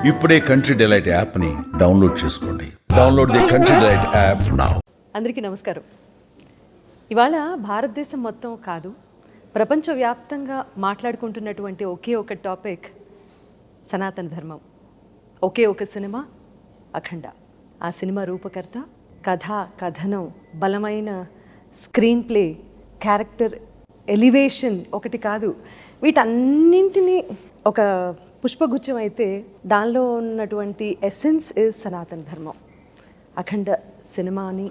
ఇప్పుడే country delight యాప్ని download చేసుకోండి. Download the country delight app now. అందరికీ నమస్కారం. ఇవాళ భారతదేశం మొత్తం కాదు, ప్రపంచవ్యాప్తంగా మాట్లాడుకుంటున్నటువంటి ఒకే ఒక టాపిక్ సనాతన ధర్మం. ఒకే ఒక సినిమా అఖండ. ఆ సినిమా రూపకర్త, కథ, కథనం, బలమైన స్క్రీన్ ప్లే, క్యారెక్టర్ ఎలివేషన్ ఒకటి కాదు, వీటన్నింటినీ ఒక పుష్పగుచ్చం అయితే దానిలో ఉన్నటువంటి ఎసెన్స్ ఇస్ సనాతన ధర్మం. అఖండ సినిమాని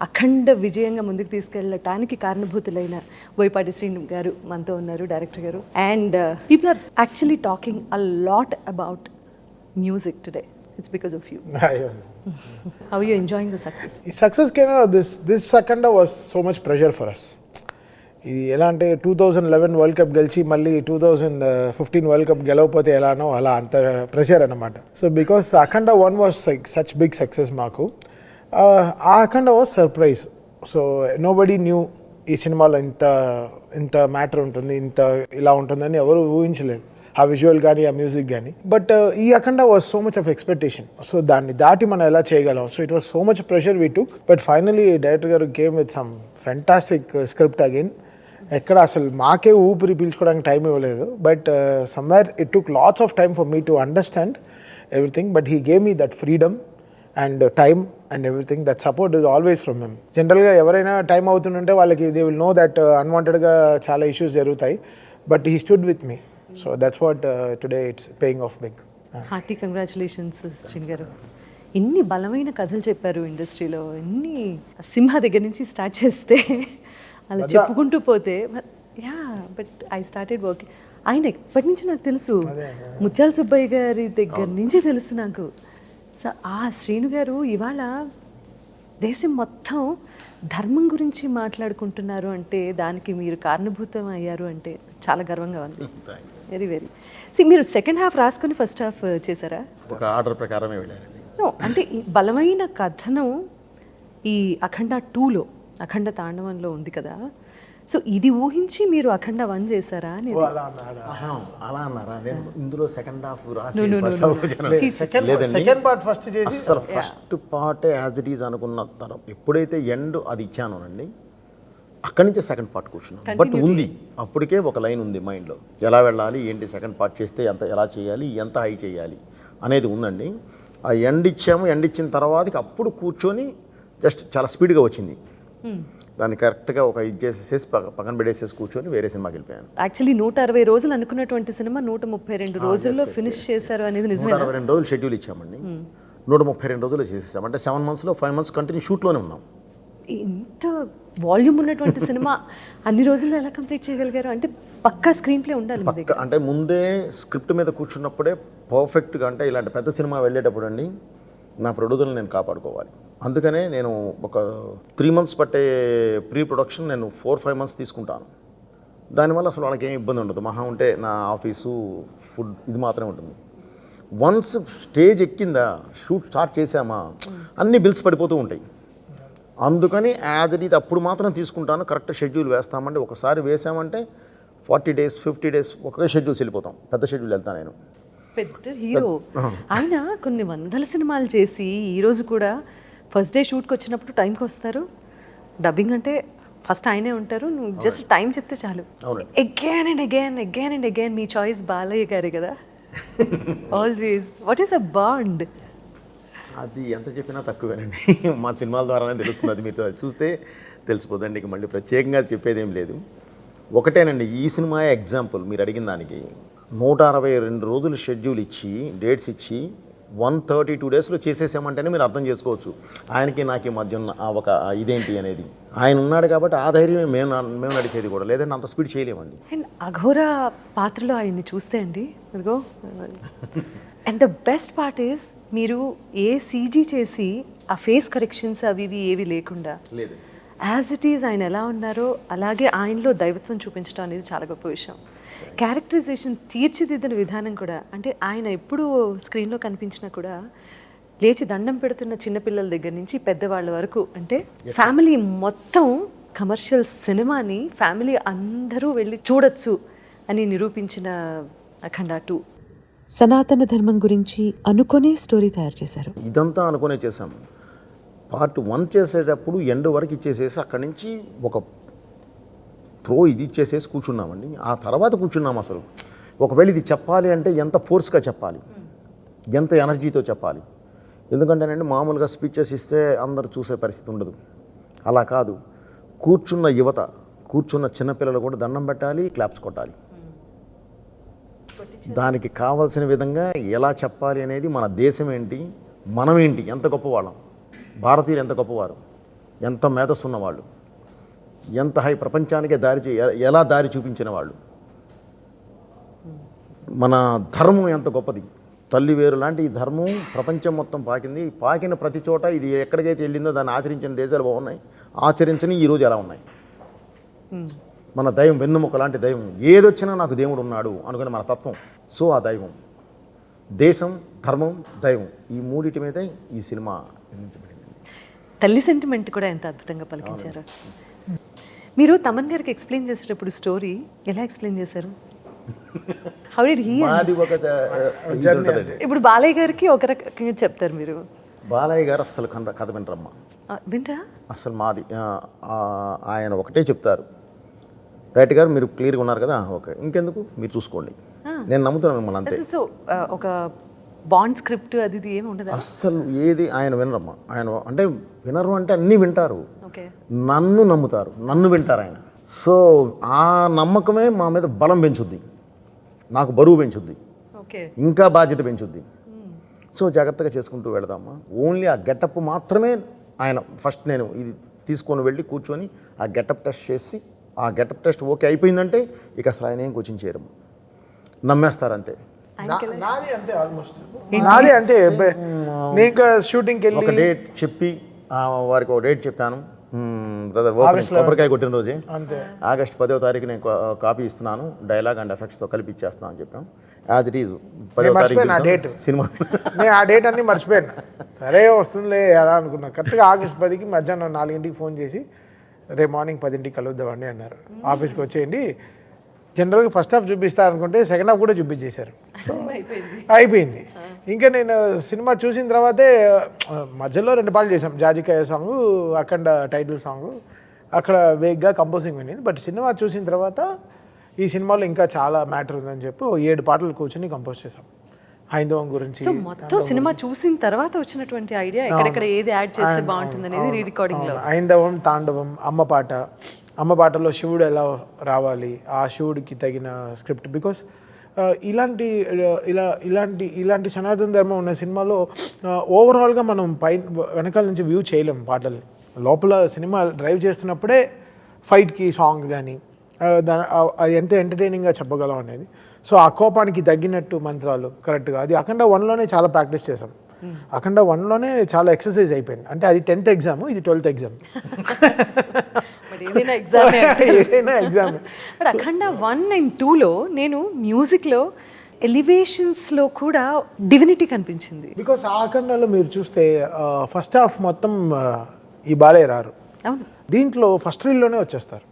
అఖండ విజయంగా ముందుకు తీసుకెళ్ళటానికి కారణభూతులైన బోయపాటి శ్రీను గారు మనతో ఉన్నారు, డైరెక్టర్ గారు. And people are actually talking a lot about music today. It's because of you. How are you enjoying the success? The success came out. This Akhanda was so much pressure for us. ఇది ఎలా అంటే 2011 world cup గెలిచి మళ్ళీ 2015 world cup గెలవకపోతే ఎలానో అలా అంత pressure అనమాట. So because Akhanda 1 was such big success మాకు. ఆ Akhanda was surprise. So nobody knew ఈ సినిమాలో ఇంత మ్యాటర్ ఉంటుంది, ఇంత ఇలా ఉంటుందని ఎవరు ఊహించలేదు, ఆ విజువల్ కానీ ఆ మ్యూజిక్ కానీ. బట్ ఈ Akhanda was so much of expectation. So దాన్ని దాటి మనం ఎలా చేయగలం. So it was so much pressure we took. But finally director గారు came with some fantastic script again. ఎక్కడ అసలు మాకే ఊపిరి పీల్చుకోవడానికి టైం ఇవ్వలేదు. But somewhere it took lots of time for me to understand everything. But he gave me that freedom and time and everything. That support is always from him. జనరల్గా ఎవరైనా time అవుతుంటే వాళ్ళకి దే విల్ నో దట్ అన్వాంటెడ్గా చాలా issues జరుగుతాయి. But he stood with me. So that's what today it's paying off big. Hearty congratulations Sreenu గారు. ఎన్ని బలమైన కథలు చెప్పారు ఇండస్ట్రీలో. ఎన్ని సింహ దగ్గర నుంచి స్టార్ట్ చేస్తే అలా చెప్పుకుంటూ పోతే, yeah but I started working. ఆయన ఎప్పటి నుంచి నాకు తెలుసు, ముత్యాల సుబ్బయ్య గారి దగ్గర నుంచి తెలుసు నాకు. సో ఆ శ్రీను గారు ఇవాళ దేశం మొత్తం ధర్మం గురించి మాట్లాడుకుంటున్నారు అంటే, దానికి మీరు కారణభూతం అయ్యారు అంటే చాలా గర్వంగా ఉంది. Very very. మీరు సెకండ్ హాఫ్ రాసుకొని ఫస్ట్ హాఫ్ చేశారా? ఒక ఆర్డర్ ప్రకారమే వెళ్ళారండి. అంటే ఈ బలమైన కథనం ఈ అఖండ 2లో, అఖండ తాండవంలో ఉంది కదా. సో ఇది ఊహించి మీరు అఖండ 1 చేశారా అని. అలా అన్నారా? నేను ఇందులో సెకండ్ హాఫ్ రాసి సెకండ్ పార్ట్ ఫస్ట్ చేసి అసలు first part as it is అనుకున్న తర్వాత ఎప్పుడైతే ఎండ్ అది ఇచ్చానోనండి, అక్కడి నుంచి సెకండ్ పార్ట్ కూర్చున్నాను. బట్ ఉంది, అప్పటికే ఒక లైన్ ఉంది మైండ్లో, ఎలా వెళ్ళాలి ఏంటి, సెకండ్ పార్ట్ చేస్తే ఎంత ఎలా చేయాలి, ఎంత హై చేయాలి అనేది ఉందండి. ఆ ఎండ్ ఇచ్చాము. ఎండ్ ఇచ్చిన తర్వాతకి అప్పుడు కూర్చొని జస్ట్ చాలా స్పీడ్గా వచ్చింది. దాన్ని కరెక్ట్గా ఒక ఇది చేసేసి పక్కన పెట్టేసేసి కూర్చొని వేరే సినిమాకి వెళ్ళిపోయాను. యాక్చువల్లీ 160 రోజులు అనుకున్నటువంటి సినిమా 132 రోజుల్లో ఫినిష్ చేశారు అనేది నిజమే. 162 రోజులు షెడ్యూల్ ఇచ్చామండి. 132 రోజులు చేసేసాం. అంటే 7 monthsలో 5 months కంటిన్యూ షూట్లోనే ఉన్నాం. ఇంత వాల్యూమ్ ఉన్నటువంటి సినిమా అన్ని రోజుల్లో ఎలా కంప్లీట్ చేయగలిగారు? అంటే పక్కా స్క్రీన్ ప్లే ఉండాలి మీ దగ్గర. అంటే ముందే స్క్రిప్ట్ మీద కూర్చున్నప్పుడే పర్ఫెక్ట్గా, అంటే ఇలాంటి పెద్ద సినిమా వెళ్ళేటప్పుడు అండి నా ప్రొడ్యూసర్ని నేను కాపాడుకోవాలి. అందుకనే నేను ఒక 3 months పట్టే ప్రీ ప్రొడక్షన్ నేను 4-5 months తీసుకుంటాను. దానివల్ల అసలు వాళ్ళకి ఏం ఇబ్బంది ఉండదు. మహా ఉంటే నా ఆఫీసు, ఫుడ్ ఇది మాత్రమే ఉంటుంది. వన్స్ స్టేజ్ ఎక్కిందా, షూట్ స్టార్ట్ చేసామా, అన్ని బిల్స్ పడిపోతూ ఉంటాయి. అందుకని యాజ్ ఇట్ ఈజ్ అప్పుడు మాత్రం తీసుకుంటాను. కరెక్ట్ షెడ్యూల్ వేస్తామంటే, ఒకసారి వేసామంటే 40 days 50 days ఒకే షెడ్యూల్స్ వెళ్ళిపోతాం. పెద్ద షెడ్యూల్ వెళ్తాను నేను. పెద్ద హీరో ఆయన. కొన్ని వందల సినిమాలు చేసి ఈరోజు కూడా ఫస్ట్ డే షూట్కి వచ్చినప్పుడు టైంకి వస్తారు. డబ్బింగ్ అంటే ఫస్ట్ ఆయనే ఉంటారు, నువ్వు జస్ట్ టైం చెప్తే చాలు. Again and again me choice Balayya గారే కదా always. What is a bond? అది ఎంత చెప్పినా తక్కువేనండి. మా సినిమాల ద్వారానే తెలుస్తుంది. అది మీరు చూస్తే తెలిసిపోదండి. ఇక మళ్ళీ ప్రత్యేకంగా చెప్పేది ఏం లేదు. ఒకటేనండి, ఈ సినిమా ఎగ్జాంపుల్ మీరు అడిగిన దానికి. 162 రోజులు షెడ్యూల్ ఇచ్చి, డేట్స్ ఇచ్చి 132 daysలో చేసేసామంటేనే మీరు అర్థం చేసుకోవచ్చు ఆయనకి నాకు మధ్య ఉన్న ఒక ఇదేంటి అనేది. ఆయన ఉన్నాడు కాబట్టి ఆ ధైర్యమే మేము నడిచేది కూడా, లేదంటే అంత స్పీడ్ చేయలేమండి. అండ్ అఘోర పాత్రలో ఆయన్ని చూస్తే అండి, అదిగో. And the best part is మీరు ఏ సీజీ చేసి ఆ ఫేస్ కరెక్షన్స్ అవి ఇవి ఏవి లేకుండా లేదు, యాజ్ ఇట్ ఈజ్ ఆయన ఎలా ఉన్నారో అలాగే ఆయనలో దైవత్వం చూపించడం అనేది చాలా గొప్ప విషయం. క్యారెక్టరైజేషన్ తీర్చిదిద్దిన విధానం కూడా, అంటే ఆయన ఎప్పుడు స్క్రీన్లో కనిపించినా కూడా లేచి దండం పెడుతున్న చిన్నపిల్లల దగ్గర నుంచి పెద్దవాళ్ళ వరకు, అంటే ఫ్యామిలీ మొత్తం కమర్షియల్ సినిమాని ఫ్యామిలీ అందరూ వెళ్ళి చూడొచ్చు అని నిరూపించిన అఖండ 2. సనాతన ధర్మం గురించి అనుకునే స్టోరీ తయారు చేశారు. ఇదంతా అనుకునే చేసాము. పార్ట్ 1 చేసేటప్పుడు ఎండ్ వరకు ఇచ్చేసేసి అక్కడి నుంచి ఒక ఇది ఇచ్చేసేసి కూర్చున్నామండి. ఆ తర్వాత కూర్చున్నాం అసలు ఒకవేళ ఇది చెప్పాలి అంటే ఎంత ఫోర్స్గా చెప్పాలి, ఎంత ఎనర్జీతో చెప్పాలి. ఎందుకంటేనండి మామూలుగా స్పీచెస్ ఇస్తే అందరు చూసే పరిస్థితి ఉండదు. అలా కాదు, కూర్చున్న యువత, కూర్చున్న చిన్నపిల్లలు కూడా దండం పెట్టాలి, క్లాప్స్ కొట్టాలి. దానికి కావాల్సిన విధంగా ఎలా చెప్పాలి అనేది, మన దేశం ఏంటి, మనం ఏంటి, ఎంత గొప్పవాళ్ళం, భారతీయులు ఎంత గొప్పవారు, ఎంత మేధస్సు ఉన్నవాళ్ళు, ఎంత ప్రపంచానికే ఎలా దారి చూపించిన వాళ్ళు, మన ధర్మం ఎంత గొప్పది, తల్లి వేరు లాంటి ఈ ధర్మం ప్రపంచం మొత్తం పాకింది. పాకిన ప్రతి చోట ఇది ఎక్కడికైతే వెళ్ళిందో దాన్ని ఆచరించిన దేశాలు బాగున్నాయి, ఆచరించని ఈరోజు ఎలా ఉన్నాయి. మన దైవం వెన్నుముక లాంటి దైవం, ఏదొచ్చినా నాకు దేవుడు ఉన్నాడు అనుకునే మన తత్వం. సో ఆ దైవం, దేశం, ధర్మం, దైవం, ఈ మూడిటి మీదే ఈ సినిమా నిర్మించబడింది. తల్లి సెంటిమెంట్ కూడా ఎంత అద్భుతంగా పలికించారు. మీరు తమన్ గారికి ఎక్స్ప్లెయిన్ చేసేటప్పుడు స్టోరీ ఎలా ఎక్స్ప్లెయిన్ చేశారు? How did he? మాది ఒక ఇది ఉంటుందండి. ఇప్పుడు బాలయ్య గారికి ఒక రకంగా చెప్తారు మీరు. బాలయ్య గారు అస్సలు కథ వినరమ్మ, వింటా అసలు మాది ఆయన ఒకటే చెప్తారు, రైట్ గారు మీరు క్లియర్గా ఉన్నారు కదా, ఓకే ఇంకెందుకు మీరు చూసుకోండి, నేను నమ్ముతున్నాను మిమ్మల్ని అంతే. సో ఒక బాండ్ స్క్రిప్ట్ అది ఇది ఏమి ఉండదు అస్సలు ఏది ఆయన వినరమ్మా. ఆయన అంటే వినరు అంటే అన్నీ వింటారు, ఓకే, నన్ను నమ్ముతారు, నన్ను వింటారు ఆయన. సో ఆ నమ్మకమే మా మీద బలం పెంచుద్ది, నాకు బరువు పెంచుద్ది, ఓకే, ఇంకా బాధ్యత పెంచుద్ది. సో జాగ్రత్తగా చేసుకుంటూ వెళదామా. ఓన్లీ ఆ గెటప్ మాత్రమే ఆయన ఫస్ట్ నేను ఇది తీసుకొని వెళ్ళి కూర్చొని ఆ గెటప్ టెస్ట్ చేసి, ఆ గెటప్ టెస్ట్ ఓకే అయిపోయిందంటే ఇక అసలు ఆయన ఏం కోచింగ్ చేయరు, నమ్మేస్తారంతే. నాది అంతే, ఆల్మోస్ట్ నాది అంతే. నేను ఇంకా షూటింగ్కి వెళ్ళి ఒక డేట్ చెప్పి వారికి ఒక డేట్ చెప్పాను, బ్రదర్ కొబ్బరికాయ కొట్టిన రోజే ఆగస్ట్ 10వ తారీఖు నేను కాపీ ఇస్తున్నాను, డైలాగ్ అండ్ ఎఫెక్ట్స్తో కలిపి ఇచ్చేస్తాను అని చెప్పాను. యాజ్ ఇట్ ఈజ్ 10వ తారీఖు సినిమా. నేను ఆ డేట్ అన్నీ మర్చిపోయాను. సరే వస్తుందిలే అలా అనుకున్నా. కరెక్ట్గా ఆగస్ట్ 10కి మధ్యాహ్నం 4ంటికి ఫోన్ చేసి రేపు మార్నింగ్ 10ంటికి కలుద్దామండి అన్నారు. ఆఫీస్కి వచ్చేయండి. జనరల్గా ఫస్ట్ హాఫ్ చూపిస్తా అనుకుంటే సెకండ్ హాఫ్ కూడా చూపించేశారు. అయిపోయింది. ఇంకా నేను సినిమా చూసిన తర్వాతే మధ్యలో 2 పాటలు చేసాం, జాజికాయ సాంగ్, అఖండ టైటిల్ సాంగ్, అక్కడ వేగ్గా కంపోజింగ్ వినింది. బట్ సినిమా చూసిన తర్వాత ఈ సినిమాలో ఇంకా చాలా మ్యాటర్ ఉందని చెప్పి 7 పాటలు కూర్చొని కంపోజ్ చేసాం హైందవం గురించి. సో మొత్తం సినిమా చూసిన తర్వాత వచ్చినటువంటి ఐడియా ఎక్కడెక్కడ ఏది యాడ్ చేస్తే బాగుంటుంది అనేది రీ రికార్డింగ్ లో. హైందవం, తాండవం, అమ్మ పాటలో శివుడు ఎలా రావాలి, ఆ శివుడికి తగిన స్క్రిప్ట్. బికాస్ ఇలాంటి సనాతన ధర్మం ఉన్న సినిమాలో ఓవరాల్గా మనం వెనకాల నుంచి వ్యూ చేయలేం పాటలు. లోపల సినిమా డ్రైవ్ చేస్తున్నప్పుడే ఫైట్కి సాంగ్ కానీ అది ఎంత ఎంటర్టైనింగ్గా చెప్పగలం అనేది. సో ఆ కోపానికి తగ్గినట్టు మంత్రాలు కరెక్ట్గా, అది అఖండ 1లోనే చాలా ప్రాక్టీస్ చేసాం. అఖండ 1లోనే చాలా ఎక్సర్సైజ్ అయిపోయింది. అంటే అది 10th ఎగ్జామ్, ఇది 12th ఎగ్జామ్. ఏదైనా ఎగ్జామ్. బట్ అఖండ 1 and 2లో నేను మ్యూజిక్లో ఎలివేషన్స్లో కూడా డివినిటీ కనిపించింది. బికాస్ ఆ అఖండలో మీరు చూస్తే ఫస్ట్ హాఫ్ మొత్తం ఈ బాలయ్య రారు. అవును, దీంట్లో ఫస్ట్ రీల్లోనే వచ్చేస్తారు.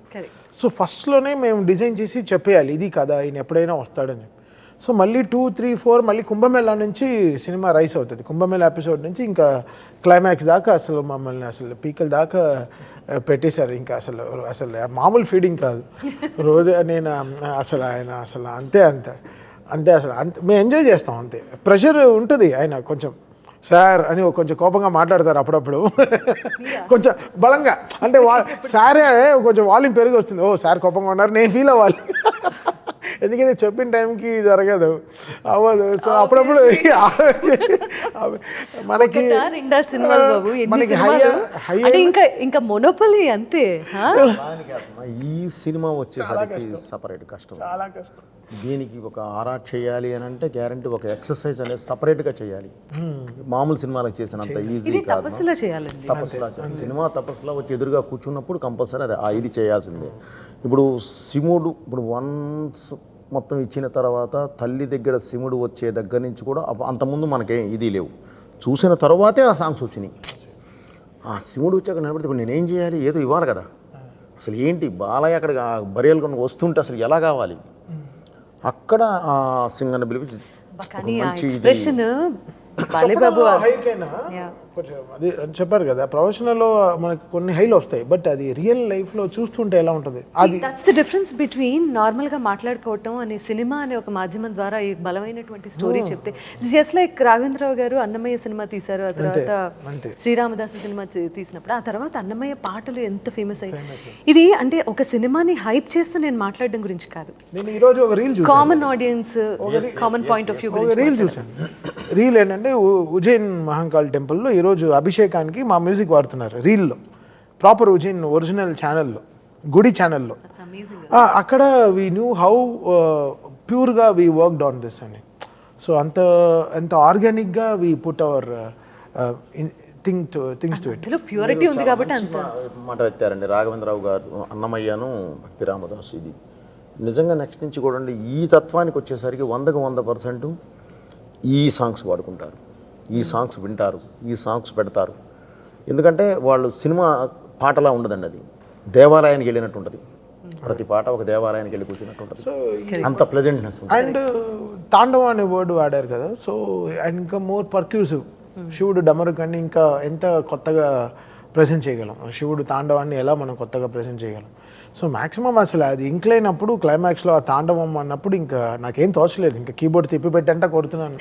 సో ఫస్ట్లోనే మేము డిజైన్ చేసి చెప్పేయాలి ఇది కదా, ఈయన ఎప్పుడైనా వస్తాడని చెప్పి. సో మళ్ళీ 2, 3, 4 మళ్ళీ కుంభమేళా నుంచి సినిమా రైస్ అవుతుంది. కుంభమేళా ఎపిసోడ్ నుంచి ఇంకా క్లైమాక్స్ దాకా అసలు మమ్మల్ని అసలు పీకల దాకా పెట్టేశారు. ఇంకా అసలు మామూలు ఫీడింగ్ కాదు రోజు. నేను అసలు ఆయన అసలు అంతే మేము ఎంజాయ్ చేస్తాం అంతే. ప్రెషర్ ఉంటుంది. ఆయన కొంచెం సార్ అని కొంచెం కోపంగా మాట్లాడతారు అప్పుడప్పుడు, కొంచెం బలంగా. అంటే సారే కొంచెం వాల్యూమ్ పెరిగి వస్తుంది. ఓ సార్ కోపంగా ఉన్నారు, నేను ఫీల్ అవ్వాలి. ఎందుకంటే చెప్పిన టైంకి జరగదు, అవ్వదు. సో అప్పుడప్పుడు మనకి ఇంకా మొనోపలి అంతే. ఈ సినిమా వచ్చేసరికి సపరేట్ కష్టం, చాలా కష్టం. దీనికి ఒక ఆర్ట్ చేయాలి అని అంటే గ్యారంటీ ఒక ఎక్సర్సైజ్ అనేది సపరేట్గా చేయాలి. మామూలు సినిమాలకు చేసినంత ఈజీ కాదు. తపస్సులా చేయాలి. సినిమా తపస్సులా వచ్చి ఎదురుగా కూర్చున్నప్పుడు కంపల్సరీ అది ఇది చేయాల్సిందే. ఇప్పుడు శివుడు ఇప్పుడు వన్స్ మొత్తం ఇచ్చిన తర్వాత తల్లి దగ్గర శివుడు వచ్చే దగ్గర నుంచి కూడా అంతకుముందు మనకేం ఇది లేవు. చూసిన తర్వాతే ఆ సాంగ్స్ వచ్చినాయి. ఆ శివుడు వచ్చాక నిలబడితే ఇప్పుడు నేనేం చేయాలి, ఏదో ఇవ్వాలి కదా. అసలు ఏంటి బాలయ్య అక్కడ బరియలు వస్తుంటే అసలు ఎలా కావాలి, అక్కడ ఆ సింగర్ని పిలిపించి కానీ ఆ మంచి ఇది- ఎక్స్ప్రెషన్ బాలేబాబు హైకైనా Yeah. కొంచెం అది అని చెప్పారు కదా, ప్రొఫెషనల్లో మనకి కొన్ని హైలు వస్తాయి, బట్ అది రియల్ లైఫ్లో చూస్తుంటే ఎలా ఉంటుంది అది. దట్స్ ద డిఫరెన్స్ బిట్వీన్ నార్మల్గా మాట్లాడుకోవటం అనే సినిమా అనే ఒక మాధ్యమం ద్వారా ఈ బలమైనటువంటి స్టోరీ చెప్తే జస్ట్ లైక్ రాఘవేంద్రరావు గారు అన్నమయ్య సినిమా తీశారు, ఆ తర్వాత అంతే. శ్రీరామదాసు సినిమా తీసినప్పుడు ఆ తర్వాత అన్నమయ్య పాటలు ఎంత ఫేమస్ అయ్యాయి. ఇది అంటే ఒక సినిమాని హైప్ చేస్తూ నేను మాట్లాడడం గురించి కాదు, నేను ఈరోజు ఒక రీల్ చూసాను, common audience common point of view ఒక రీల్ చూసాను. రీల్ ఏంటంటే ఉజ్జయిన్ మహంకాళ్ టెంపుల్లో ఈరోజు అభిషేకానికి మా మ్యూజిక్ వాడుతున్నారు రీల్లో, ప్రాపర్ ఉజ్జయిన్ ఒరిజినల్ ఛానల్లో, గుడి ఛానల్లో. అక్కడ వీ న్యూ హౌ ప్యూర్గా వీ వర్క్డ్ ఆన్ దిస్ అని. సో ఎంత ఆర్గానిక్గా we put our things to it. Purity ఉంది కాబట్టి అంత మాట ఎత్తారండి రాఘవేంద్రరావు గారు, అన్నమయ్యను, భక్తి రామదాసు. ఇది నిజంగా నెక్స్ట్ నుంచి కూడా అండి ఈ తత్వానికి వచ్చేసరికి 100% ఈ సాంగ్స్ పాడుకుంటారు, ఈ సాంగ్స్ వింటారు, ఈ సాంగ్స్ పెడతారు. ఎందుకంటే వాళ్ళు సినిమా పాటలా ఉండదండి, అది దేవాలయానికి వెళ్ళినట్టు ఉంటుంది. ప్రతి పాట ఒక దేవాలయానికి వెళ్ళి కూర్చున్నట్టు ఉంటుంది, అంత ప్లెజెంట్నెస్ ఉంటుంది. అండ్ తాండవం అనే వర్డ్ వాడారు కదా, సో అండ్ ఇంకా మోర్ పర్క్యూసివ్. శివుడు డమరుకాన్ని ఇంకా ఎంత కొత్తగా ప్రజెంట్ చేయగలం, శివుడు తాండవాన్ని ఎలా మనం కొత్తగా ప్రజెంట్ చేయగలం. సో మ్యాక్సిమం అసలు అది ఇంక్లైనప్పుడు క్లైమాక్స్లో ఆ తాండవం అన్నప్పుడు ఇంకా నాకేం తోచలేదు, ఇంకా కీబోర్డ్ తిప్పిపెట్టి అంటే కొడుతున్నాను,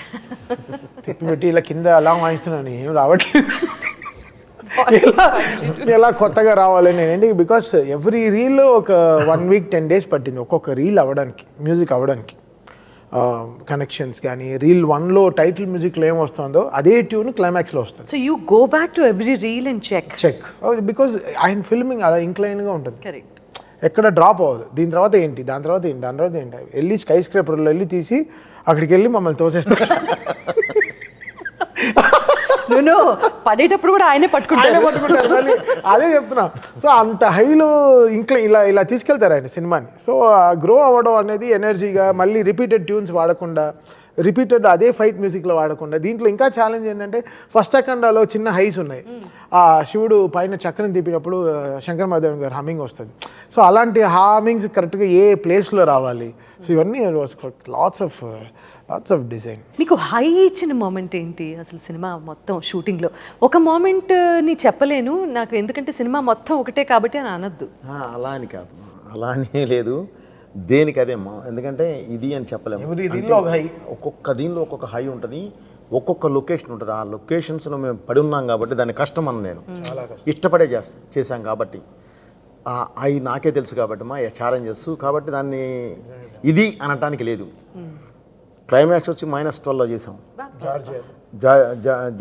తిప్పిపెట్టి ఇలా కింద అలా వాయిస్తున్నాను, ఏం రావట్లేదు. ఎలా కొత్తగా రావాలి నేను, బికాస్ ఎవ్రీ రీల్ ఒక 1 week 10 days పట్టింది ఒక్కొక్క రీల్ అవ్వడానికి, మ్యూజిక్ అవ్వడానికి. కనెక్షన్స్ కానీ రీల్ 1లో టైటిల్ మ్యూజిక్లో ఏం వస్తుందో అదే ట్యూన్ క్లైమాక్స్లో వస్తుంది. So you go back to every reel and check because ఆయన ఫిల్మింగ్ అలా ఇంక్లైన్గా ఉంటుంది, కరెక్ట్. ఎక్కడ డ్రాప్ అవ్వదు. దీని తర్వాత ఏంటి, దాని తర్వాత ఏంటి, దాని తర్వాత ఏంటి, వెళ్ళి స్కై స్క్రేపర్లో వెళ్ళి తీసి అక్కడికి వెళ్ళి మమ్మల్ని తోసేస్తారు. నువ్వు పడేటప్పుడు కూడా ఆయనే పట్టుకుంటారు. మళ్ళీ అదే చెప్తున్నా. సో అంత హైలో ఇలా తీసుకెళ్తారు ఆయన సినిమాని. సో గ్రో అవ్వడం అనేది ఎనర్జీగా, మళ్ళీ రిపీటెడ్ ట్యూన్స్ వాడకుండా, రిపీటెడ్ అదే ఫైట్ మ్యూజిక్లో వాడకుండా. దీంట్లో ఇంకా ఛాలెంజ్ ఏంటంటే ఫస్ట్ అఖండాలో చిన్న హైస్ ఉన్నాయి, ఆ శివుడు పైన చక్రం తిప్పినప్పుడు శంకర్ మహాదేవన్ గారు హమ్మింగ్ వస్తుంది. సో అలాంటి హామింగ్స్ కరెక్ట్గా ఏ ప్లేస్లో రావాలి. సో ఇవన్నీ లాట్స్ ఆఫ్ డిజైన్. మీకు హై ఇచ్చిన మూమెంట్ ఏంటి అసలు సినిమా మొత్తం షూటింగ్లో? ఒక మూమెంట్ని చెప్పలేను నాకు, ఎందుకంటే సినిమా మొత్తం ఒకటే కాబట్టి అని అనద్దు. అలా అని కాదు, అలా అని లేదు, దేనికి అదేమ్మా. ఎందుకంటే ఇది అని చెప్పలేము, ఒక్కొక్క దీనిలో ఒక్కొక్క హై ఉంటుంది, ఒక్కొక్క లొకేషన్ ఉంటుంది. ఆ లొకేషన్స్లో మేము పడి ఉన్నాం కాబట్టి దాని కష్టం అని నేను ఇష్టపడే చేశాం కాబట్టి అవి నాకే తెలుసు కాబట్టి మా ఛాలెంజెస్ కాబట్టి దాన్ని ఇది అనటానికి లేదు. క్లైమాక్స్ వచ్చి -12లో చేసాం,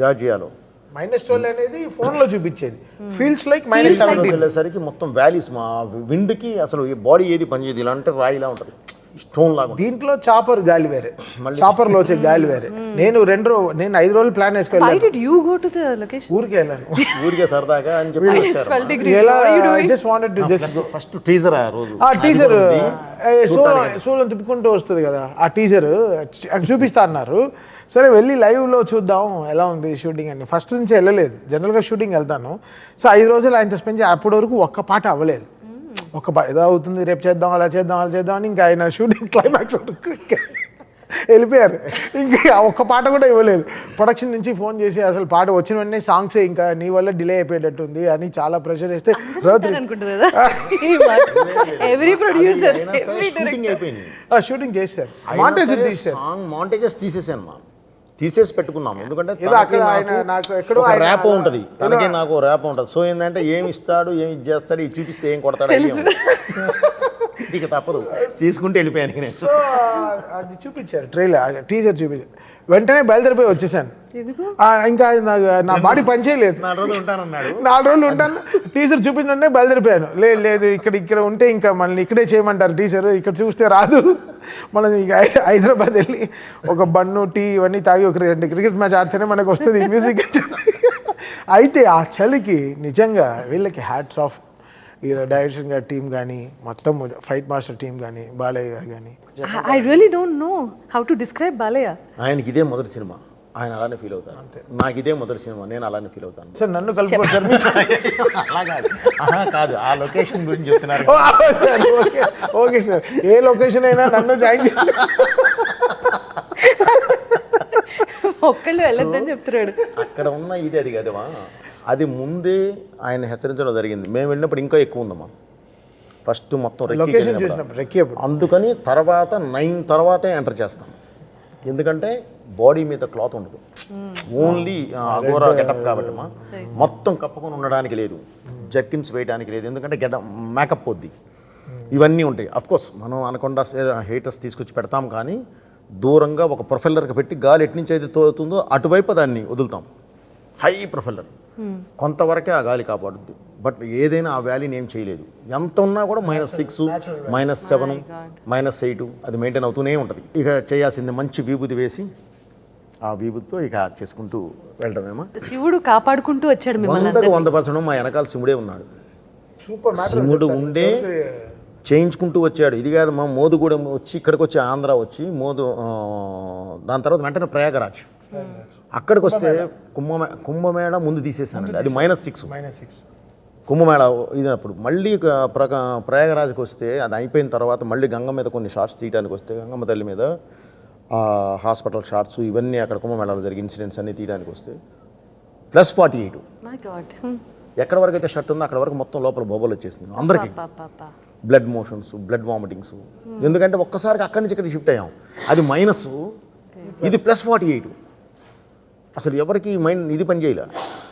జార్జియాలో. -12 అనేది ఫోన్లో చూపించేది, ఫీల్స్ లైక్ -17 వెళ్ళేసరికి మొత్తం వ్యాలీస్, మా విండ్కి అసలు ఈ బాడీ ఏది పనిచేయదు, ఇలా అంటే రాయిలా ఉంటుంది, స్టోన్ లాగా. దీంట్లో చాపర్ గాలి వేరే, చాపర్లో వచ్చే గాలి వేరే. నేను 5 రోజులు ప్లాన్ వేసుకెళ్ళాను. ఊరికే వెళ్ళాను, ఊరికే సరదాగా అని చెప్పి ఫస్ట్ టీజర్ సోలో తిప్పుకుంటూ వస్తుంది కదా, ఆ టీజర్ చూపిస్తా అన్నారు. సరే వెళ్ళి లైవ్లో చూద్దాం ఎలా ఉంది షూటింగ్ అని. ఫస్ట్ నుంచి వెళ్ళలేదు, జనరల్గా షూటింగ్ వెళ్తాను. సో 5 రోజులు ఆయనతో స్పెండ్ చేసి అప్పటి వరకు ఒక్క పాట అవ్వలేదు. ఒక ఏదో అవుతుంది, రేపు చేద్దాం, అలా చేద్దాం అని ఇంకా ఆయన షూటింగ్ క్లైమాక్స్ వరకు వెళ్ళిపోయారు. ఇంకా ఒక్క పాట కూడా ఇవ్వలేదు. ప్రొడక్షన్ నుంచి ఫోన్ చేసి అసలు పాట వచ్చిన వెంటనే సాంగ్సే ఇంకా నీ వల్ల డిలే అయిపోయేటట్టుంది అని చాలా ప్రెషర్ వేస్తే షూటింగ్ చేశారు, మాంటేజెస్ తీసేసాను మా, తీసేసి పెట్టుకున్నాం. ఎందుకంటే ర్యాప్ ఉంటుంది, తనకి నాకు ర్యాప్ ఉంటుంది. సో ఏంటంటే ఏమి ఇస్తాడు, ఏమి చేస్తాడు, ఇది చూపిస్తే ఏం కొడతాడు, ఇక తప్పదు తీసుకుంటే వెళ్ళిపోయాను నేను. సో అది చూపించారు, టీజర్ చూపించారు, వెంటనే బయలుదేరిపోయి వచ్చేసాను. ఇంకా నా బాడీ పనిచేయలేదు, 4 రోజులు ఉంటానన్నాడు. 4 రోజులు ఉంటాను. టీజర్ చూపించే బయలుదేరిపోయాను. లేదు ఇక్కడ ఉంటే ఇంకా మనల్ని ఇక్కడే చేయమంటారు, టీజర్ ఇక్కడ చూస్తే రాదు. మనం ఇక హైదరాబాద్ వెళ్ళి ఒక బన్ను టీ ఇవన్నీ తాగి ఒక 2 క్రికెట్ మ్యాచ్ ఆడితేనే మనకు వస్తుంది మ్యూజిక్. అయితే ఆ చలికి నిజంగా వీళ్ళకి హ్యాట్స్ ఆఫ్. ఈ డైరెక్షన్ గారి టీం కానీ, మొత్తం ఫైట్ మాస్టర్ టీం కానీ, బాలయ్య గారు కానీ. I really don't know how to describe Balayya. ఆయనకి ఇదే మొదటి సినిమా, ఆయన అలానే ఫీల్ అవుతారు. నాకు ఇదే మొదటి సినిమా, నేను అలానే ఫీల్ అవుతాను. సార్ నన్ను కలుపుకోవచ్చు అలా కాదు, ఆ లొకేషన్ గురించి చెప్తున్నారు. ఓకే సార్, ఏ లొకేషన్ అయినా నన్ను జాయిన్ చేస్తారు. ఒక్కళ్ళు వెళ్ళొద్దని చెప్తున్నాడు. అక్కడ ఉన్న ఇది అది కదమ్మా, అది ముందే ఆయన హెచ్చరించడం జరిగింది. మేము వెళ్ళినప్పుడు ఇంకా ఎక్కువ ఉందమ్మా. ఫస్ట్ మొత్తం లొకేషన్ చూసినప్పుడు రెక్కి అప్పుడు అందుకని తర్వాత 9 తర్వాతే ఎంటర్ చేస్తాం. ఎందుకంటే బాడీ మీద క్లాత్ ఉండదు, ఓన్లీ అగోరా గెటప్ కాబట్టి మొత్తం కప్పుకొని ఉండడానికి లేదు, జర్కిన్స్ వేయడానికి లేదు, ఎందుకంటే మేకప్ పోద్ది, ఇవన్నీ ఉంటాయి. అఫ్కోర్స్ మనం అనకుండా హీటర్స్ తీసుకొచ్చి పెడతాం, కానీ దూరంగా ఒక ప్రొఫెల్లర్కి పెట్టి గాలి ఎట్నుంచి అయితే తోలుతుందో అటువైపు దాన్ని వదులుతాం. హై ప్రొఫెల్లర్ కొంతవరకే ఆ గాలి కాపాడుద్ది. బట్ ఏదైనా ఆ వ్యాలీని ఏం చేయలేదు. ఎంత ఉన్నా కూడా -6, -7, -8 అది మెయింటైన్ అవుతూనే ఉంటుంది. ఇక చేయాల్సింది మంచి విభూతి వేసి ఆ విభూతితో ఇక చేసుకుంటూ వెళ్ళడమేమో. శివుడు కాపాడుకుంటూ వచ్చాడు మిమ్మల్ని. 100% మా వెనకాల శివుడే ఉన్నాడు. శివుడు ఉండే చేయించుకుంటూ వచ్చాడు. ఇది కాదు మా మోదుగూడెం వచ్చి ఇక్కడికి వచ్చి ఆంధ్ర వచ్చి దాని తర్వాత వెంటనే ప్రయాగరాజ్, అక్కడికి వస్తే కుంభమేళ ముందు తీసేసానండి. అది -6 కుంభమేళ ఇదినప్పుడు. మళ్ళీ ప్రయాగరాజ్కి వస్తే అది అయిపోయిన తర్వాత మళ్ళీ గంగ మీద కొన్ని షార్ట్స్ తీయడానికి వస్తే గంగమ్మ తల్లి మీద హాస్పిటల్ షార్ట్స్ ఇవన్నీ అక్కడ కుంభమేళాలో జరిగే ఇన్సిడెంట్స్ అన్నీ తీయడానికి వస్తే +48. ఎక్కడ వరకు అయితే షర్ట్ ఉందో అక్కడ వరకు మొత్తం లోపల బొబ్బలు వచ్చేసింది అందరికీ. Blood motions, blood vomitings. ఎందుకంటే ఒక్కసారికి అక్కడి నుంచి ఇక్కడికి షిఫ్ట్ అయ్యాం. అది మైనస్, ఇది +48. అసలు ఎవరికి మైండ్ ఇది పని చేయలే.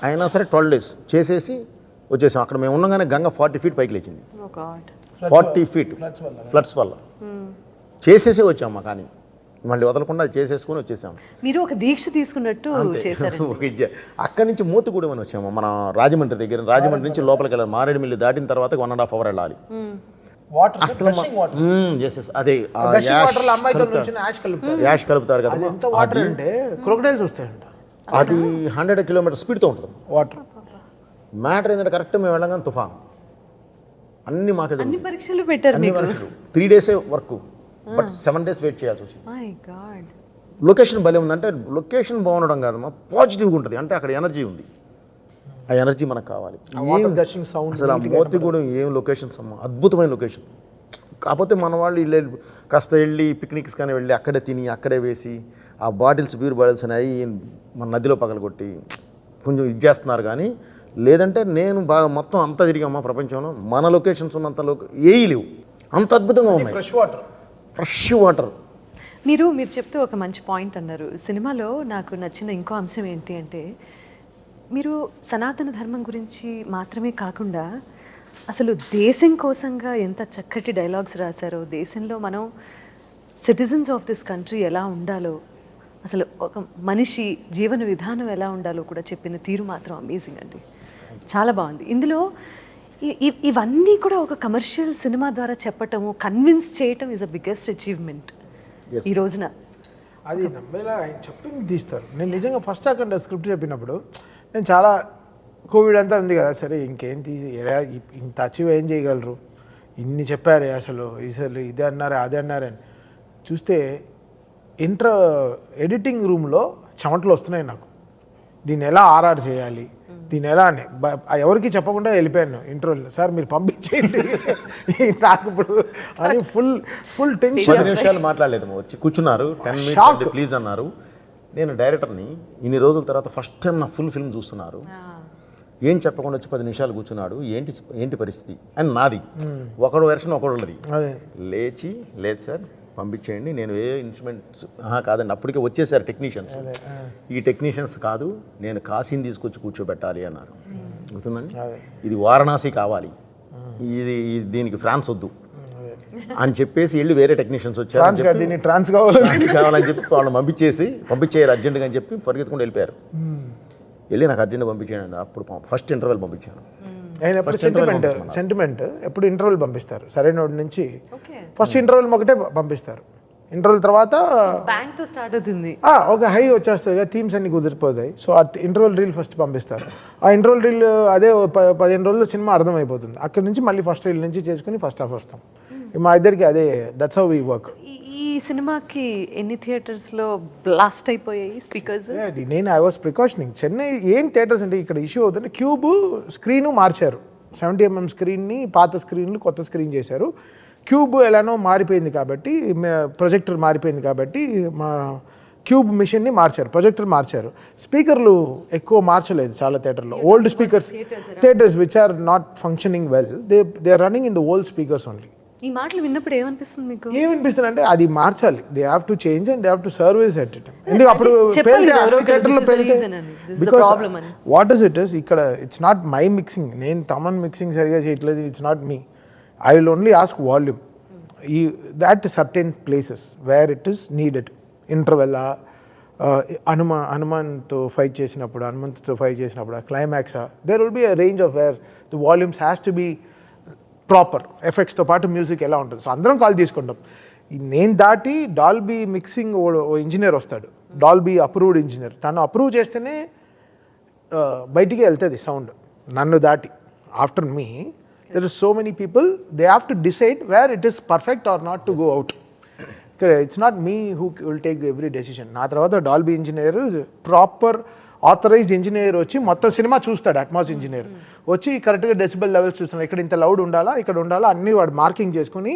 అయినా సరే 12 days చేసేసి వచ్చేసాం. అక్కడ మేము ఉండగానే గంగ 40 feet పైకి లేచింది. 40 feet ఫ్లడ్స్ వల్ల చేసేసే వచ్చాము. కానీ మళ్ళీ వదలకుండా చేసేసుకుని వచ్చేసాం. మీరు ఒక దీక్ష తీసుకున్నట్టు చేశారు. అక్కడి నుంచి మోతుగూడెం అని వచ్చాము, మన రాజమండ్రి దగ్గర. రాజమండ్రి నుంచి లోపలికి వెళ్ళాలి. మారేడుమిల్లి దాటిన తర్వాత 1.5 hours వెళ్ళాలి. అసలు అదే యాష్ కలుపుతారు కదా, అది 100 kilometers స్పీడ్తో ఉంటుంది వాటర్. మ్యాటర్ ఏంటంటే కరెక్ట్ మేము వెళ్ళగానే తుఫాన్ అన్ని మాకే అన్ని పరీక్షలు పెట్టారు మీకు. 3 days work, but 7 days wait చేయాల్సి వచ్చింది. My God. లొకేషన్ భలే ఉందంటే లొకేషన్ బాగుండడం కాదమ్మా, పాజిటివ్గా ఉంటుంది. అంటే అక్కడ ఎనర్జీ ఉంది, ఆ ఎనర్జీ మనకు కావాలి. అసలు ఆ మోతిగూడెం ఏం లొకేషన్స్ అమ్మా, అద్భుతమైన లొకేషన్. కాకపోతే మన వాళ్ళు కాస్త వెళ్ళి పిక్నిక్స్ కానీ వెళ్ళి అక్కడే తిని అక్కడే వేసి ఆ బాటిల్స్ బీర్ బాటిల్స్ అనేవి మన నదిలో పగలగొట్టి కొంచెం ఇది చేస్తున్నారు. కానీ లేదంటే నేను బాగా మొత్తం అంతా తిరిగామా ప్రపంచంలో, మన లొకేషన్స్ ఉన్నంత ఏవి లేవు, అంత అద్భుతంగా ఉన్నాయి. Fresh water. మీరు చెప్తూ ఒక మంచి పాయింట్ అన్నారు. సినిమాలో నాకు నచ్చిన ఇంకో అంశం ఏంటి అంటే, మీరు సనాతన ధర్మం గురించి మాత్రమే కాకుండా అసలు దేశం కోసంగా ఎంత చక్కటి డైలాగ్స్ రాశారో, దేశంలో మనం సిటిజన్స్ ఆఫ్ దిస్ కంట్రీ ఎలా ఉండాలో, అసలు ఒక మనిషి జీవన విధానం ఎలా ఉండాలో కూడా చెప్పిన తీరు మాత్రం అమేజింగ్ అండి. చాలా బాగుంది. ఇందులో ఇవన్నీ కూడా ఒక కమర్షియల్ సినిమా ద్వారా చెప్పటము, కన్విన్స్ చేయటం ఈజ్ అ బిగ్గెస్ట్ అచీవ్మెంట్ ఈ రోజున. అది నమ్మేలా ఆయన చెప్పింది తీస్తారు. నేను నిజంగా ఫస్ట్ అక్కడ స్క్రిప్ట్ చెప్పినప్పుడు నేను చాలా కోవిడ్ అంతా ఉంది కదా, సరే ఇంకేం ఇంత అచీవ్ ఏం చేయగలరు, ఇన్ని చెప్పారే అసలు ఇదే అన్నారే అదే అన్నారని చూస్తే ఎడిటింగ్ రూమ్లో చెమటలు వస్తున్నాయి నాకు. దీన్ని ఎలా ఆర్ఆర్ చేయాలి, దీన్ని ఎలా అని ఎవరికి చెప్పకుండా వెళ్ళిపోయాను ఇంటర్వ్యూలో. సార్ మీరు పంపించేయండి నాకు ఇప్పుడు అని ఫుల్ టెన్షన్. 10 నిమిషాలు మాట్లాడలేదు, వచ్చి కూర్చున్నారు. 10 minutes ప్లీజ్ అన్నారు. నేను డైరెక్టర్ని ఇన్ని రోజుల తర్వాత ఫస్ట్ టైం నా ఫుల్ ఫిల్మ్ చూస్తున్నారు. ఏం చెప్పకుండా వచ్చి 10 నిమిషాలు కూర్చున్నాడు. ఏంటి పరిస్థితి అని నాది ఒకడు వెర్షన్ ఒకడున్నది. లేదు సార్ పంపించేయండి, నేను ఏ ఇన్స్ట్రుమెంట్స్ కాదండి, అప్పటికే వచ్చేసారు టెక్నీషియన్స్. ఈ టెక్నీషియన్స్ కాదు, నేను కాశీని తీసుకొచ్చి కూర్చోబెట్టాలి అన్నారు. గుర్తుందండి, ఇది వారణాసి కావాలి, దీనికి ఫ్రాన్స్ వద్దు అని చెప్పేసి వెళ్ళి వేరే టెక్నీషియన్స్ వచ్చారు. ట్రాన్స్ కావాలని చెప్పి వాళ్ళని పంపించేయారు అర్జెంటుగా అని చెప్పి పరిగెత్తుకుంటూ వెళ్ళిపోయారు. వెళ్ళి నాకు అర్జెంట్గా పంపించాను. అప్పుడు ఫస్ట్ ఇంటర్వెల్ పంపించాను. సెంటిమెంట్ ఎప్పుడు ఇంటర్వెల్ పంపిస్తారు, సరైన నుంచి ఫస్ట్ ఇంటర్వెల్ ఒకటే పంపిస్తారు. ఇంటర్వెల్ తర్వాత బ్యాంక్తో స్టార్ట్ అవుతుంది, ఒక హై వచ్చేస్తుంది, థీమ్స్ అన్ని కుదిరిపోతాయి. సో ఆ ఇంటర్వెల్ రీల్ ఫస్ట్ పంపిస్తారు. ఆ ఇంటర్వెల్ రీల్ అదే 15 రోజుల్లో సినిమా అర్థమైపోతుంది. అక్కడి నుంచి మళ్ళీ ఫస్ట్ రీల్ నుంచి చేసుకుని ఫస్ట్ హాఫ్ వస్తాం. మా ఇద్దరికి అదే, దట్స్ హౌ వి వర్క్. ఈ సినిమాకి ఎన్ని థియేటర్స్లో బ్లాస్ట్ అయిపోయాయి స్పీకర్స్? నేను ఐ వాస్ ప్రికాషనింగ్. చెన్నై ఏం థియేటర్స్ అంటే ఇక్కడ ఇష్యూ అవుతుంది, క్యూబ్ స్క్రీను మార్చారు. 70mm స్క్రీన్ని పాత స్క్రీన్లు కొత్త స్క్రీన్ చేశారు. క్యూబ్ ఎలానో మారిపోయింది కాబట్టి, ప్రొజెక్టర్ మారిపోయింది కాబట్టి మా క్యూబ్ మిషన్ని మార్చారు, ప్రొజెక్టర్ మార్చారు. స్పీకర్లు ఎక్కువ మార్చలేదు చాలా థియేటర్లో. Old speakers theatres which are not functioning well, they are running in the old speakers only. ఈ మాటలు విన్నప్పుడు ఏమనిపిస్తుంది మీకు? ఏమనిపిస్తుంది అంటే అది మార్చాలి. They have to change and they have to service at it. ఎందుకు అప్పుడు చెప్పాలి కదా, ఎవరో ఒకరు, this is the reason అని, this is the problem అని. వాట్ ఇస్ ఇట్ ఇస్ ఇక్కడ ఇట్స్ నాట్ మై మిక్సింగ్, నేను తమన్ మిక్సింగ్ సరిగా చేయట్లేదు, it's not me. I will only ask volume ఈ that certain places where it is needed. Interval హనుమాన్తో fight చేసినప్పుడు climax there will be a range of where the volumes has to be proper. ఎఫెక్ట్స్తో పాటు music ఎలా ఉంటుంది. So అందరం call తీసుకుంటాం. నేను దాటి డాల్బీ మిక్సింగ్ ఓ ఇంజనీర్ వస్తాడు, డాల్బీ అప్రూవ్డ్ ఇంజనీర్. తను అప్రూవ్ చేస్తేనే బయటికి వెళ్తుంది సౌండ్. నన్ను దాటి after me there is so many people, they have to decide where it is perfect or not to go out. ఇక్కడ it's not me who will take every decision. నా తర్వాత Dolby engineer, proper authorized engineer వచ్చి మొత్తం cinema చూస్తాడు. Atmos engineer వచ్చి కరెక్ట్గా decibel levels చూస్తున్నాడు. ఇక్కడ ఇంత లౌడ్ ఉండాలా, ఇక్కడ ఉండాలా, అన్నీ వాడు మార్కింగ్ చేసుకుని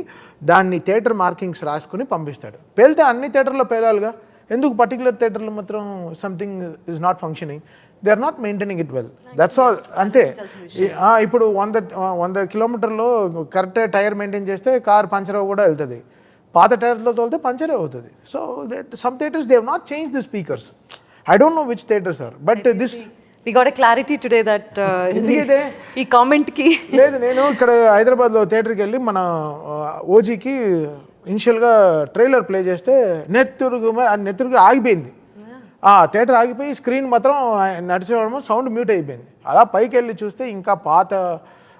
దాన్ని థియేటర్ మార్కింగ్స్ రాసుకుని పంపిస్తాడు. పేలితే అన్ని థియేటర్లో పేలాలిగా, ఎందుకు పర్టికులర్ థియేటర్లో మాత్రం something is not functioning, they are not maintaining it well, that's all. అంతే. ఇప్పుడు 100 కిలోమీటర్లో కరెక్ట్ టైర్ మెయింటైన్ చేస్తే కార్ పంచర్ కూడా వెళ్తుంది. పాత టైర్లో తోలితే పంచరే అవుతుంది. So some theatres they have not change the speakers. I don't know which theatres are, but this we got a clarity today that ఈ కామెంట్కి లేదు. నేను ఇక్కడ హైదరాబాద్లో థియేటర్కి వెళ్ళి మన ఓజీకి ఇనిషియల్గా ట్రైలర్ ప్లే చేస్తే నెత్తురుగా ఆగిపోయింది. థియేటర్ ఆగిపోయి స్క్రీన్ మాత్రం నడిచేవాడు, సౌండ్ మ్యూట్ అయిపోయింది. అలా పైకి వెళ్ళి చూస్తే ఇంకా పాత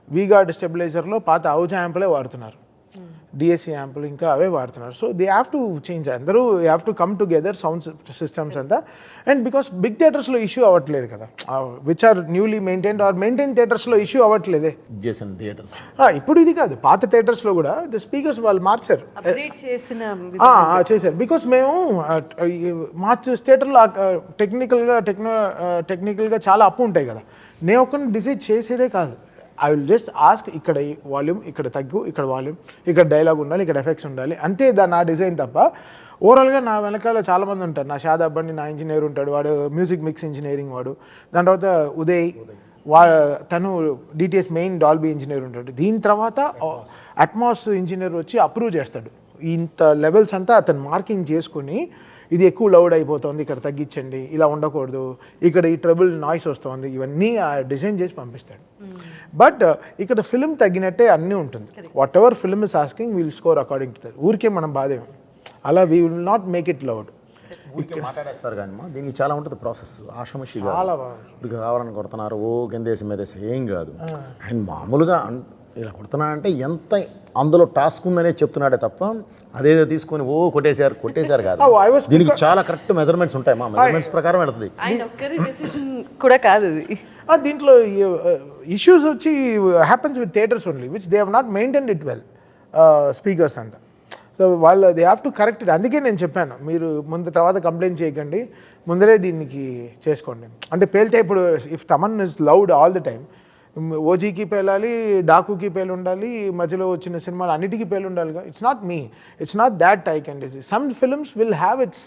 వీగార్డ్ స్టెబిలైజర్లో పాత ఔజా యాంపులే వాడుతున్నారు, డిఎస్సి యాంపులు ఇంకా అవే వాడుతున్నారు. So they have to change. అందరూ have to come together sound systems అంతా. అండ్ బికాస్ బిగ్ థియేటర్స్లో ఇష్యూ అవ్వట్లేదు కదా, which are newly maintained or maintain థియేటర్స్లో ఇష్యూ అవ్వట్లేదే. చేసిన థియేటర్స్ ఇప్పుడు ఇది కాదు, పాత థియేటర్స్లో కూడా ద స్పీకర్స్ వాళ్ళు మార్చారు, చేశారు. బికాస్ మేము థియేటర్లో టెక్నికల్గా చాలా అప్పు ఉంటాయి కదా. నేను ఒక్కరిని డిసైడ్ చేసేదే కాదు. ఐ విల్ జస్ట్ ఆస్క్ ఇక్కడ వాల్యూమ్, ఇక్కడ తగ్గు, ఇక్కడ వాల్యూమ్, ఇక్కడ డైలాగ్ ఉండాలి, ఇక్కడ ఎఫెక్ట్స్ ఉండాలి, అంతే. నా డిజైన్ తప్ప ఓవరాల్గా నా వెనకాల చాలామంది ఉంటారు. నా షాదాబ్ బండి నా ఇంజనీర్ ఉంటాడు, వాడు మ్యూజిక్ మిక్స్ ఇంజనీరింగ్ వాడు. దాని తర్వాత ఉదయ్ తను డిటిఎస్ మెయిన్ డాల్బీ ఇంజనీర్ ఉంటాడు. దీని తర్వాత అట్మాస్ ఇంజనీర్ వచ్చి అప్రూవ్ చేస్తాడు. ఇంత లెవెల్స్ అంతా అతను మార్కింగ్ చేసుకుని ఇది ఎక్కువ లౌడ్ అయిపోతుంది, ఇక్కడ తగ్గించండి, ఇలా ఉండకూడదు, ఇక్కడ ఈ ట్రబుల్ నాయిస్ వస్తుంది, ఇవన్నీ డిజైన్ చేసి పంపిస్తాడు. బట్ ఇక్కడ ఫిల్మ్ తగ్గినట్టే అన్నీ ఉంటుంది. Whatever film is asking will score according to that. ఊరికే మనం బాధేం అలా we will not make it loud. మాట్లాడేస్తారు కానీ దీనికి చాలా ఉంటుంది ప్రాసెస్. ఆషమషిగా చాలా ఇప్పుడు కావాలని కొడుతున్నారు, ఓ కిందేసి మీదేసి ఏం కాదు. ఆయన మామూలుగా ఇలా కొడుతున్నాడంటే ఎంత అందులో టాస్క్ ఉందనే చెప్తున్నాడే తప్ప అదేదో తీసుకొని ఓ కొట్టేశారు కాదు. దీనికి చాలా కరెక్ట్ మెజర్మెంట్స్ ఉంటాయి. మా మెజర్మెంట్స్ ప్రకారం వెళ్తుంది. కూడా కాదు దీంట్లో ఇష్యూస్ వచ్చి happens with theatres only which they have not maintained it well, speakers అంతా. సో వాళ్ళు they have to correct it. అందుకే నేను చెప్పాను, మీరు తర్వాత కంప్లైంట్ చేయకండి, ముందరే దీనికి చేసుకోండి. అంటే పేలితే ఇప్పుడు if Thaman is loud all the time, ఓజీకి పేలాలి, డాకుకి పేలు ఉండాలి, మధ్యలో వచ్చిన సినిమాలు అన్నిటికీ పేలు ఉండాలిగా. It's not me, it's not that I can decide. Some films will have its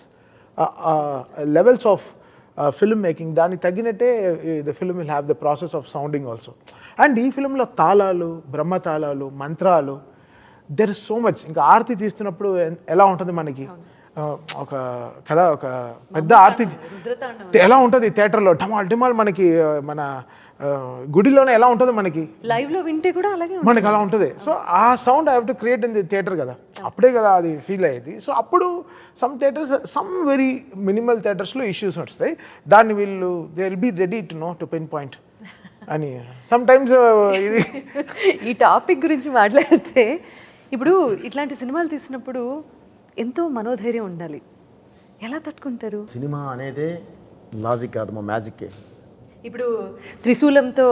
levels of film making. దానికి తగ్గినట్టే the film will have the process of sounding also. And ఈ ఫిల్మ్లో తాళాలు, బ్రహ్మతాళాలు, మంత్రాలు, దెర్ ఇస్ సో మచ్. ఇంకా ఆరతి తీస్తున్నప్పుడు ఎలా ఉంటుంది మనకి, ఒక కదా ఒక పెద్ద ఆరతి ఎలా ఉంటుంది థియేటర్లో, ఢమాల్ మనకి మన గుడిలోనే ఎలా ఉంటుంది మనకి లైవ్ లో వింటే కూడా అలాగే మనకి అలా ఉంటుంది. సో ఆ sound I have to create in the theatre కదా, అప్పుడే కదా అది ఫీల్ అయ్యేది. సో అప్పుడు some theatres, some very minimal థియేటర్స్లో ఇష్యూస్ వస్తాయి. దాన్ని వీళ్ళు they will be ready to know to pinpoint అని. సమ్ టైమ్స్ ఇది ఈ టాపిక్ గురించి మాట్లాడితే ఇప్పుడు ఇట్లాంటి సినిమాలు తీసినప్పుడు ఎంతో మనోధైర్యం ఉండాలి. ఎలా తట్టుకుంటారు? సినిమా అనేదే లాజిక్ కాదు, మా మ్యాజిక్కే. ఇప్పుడు త్రిశూలంతో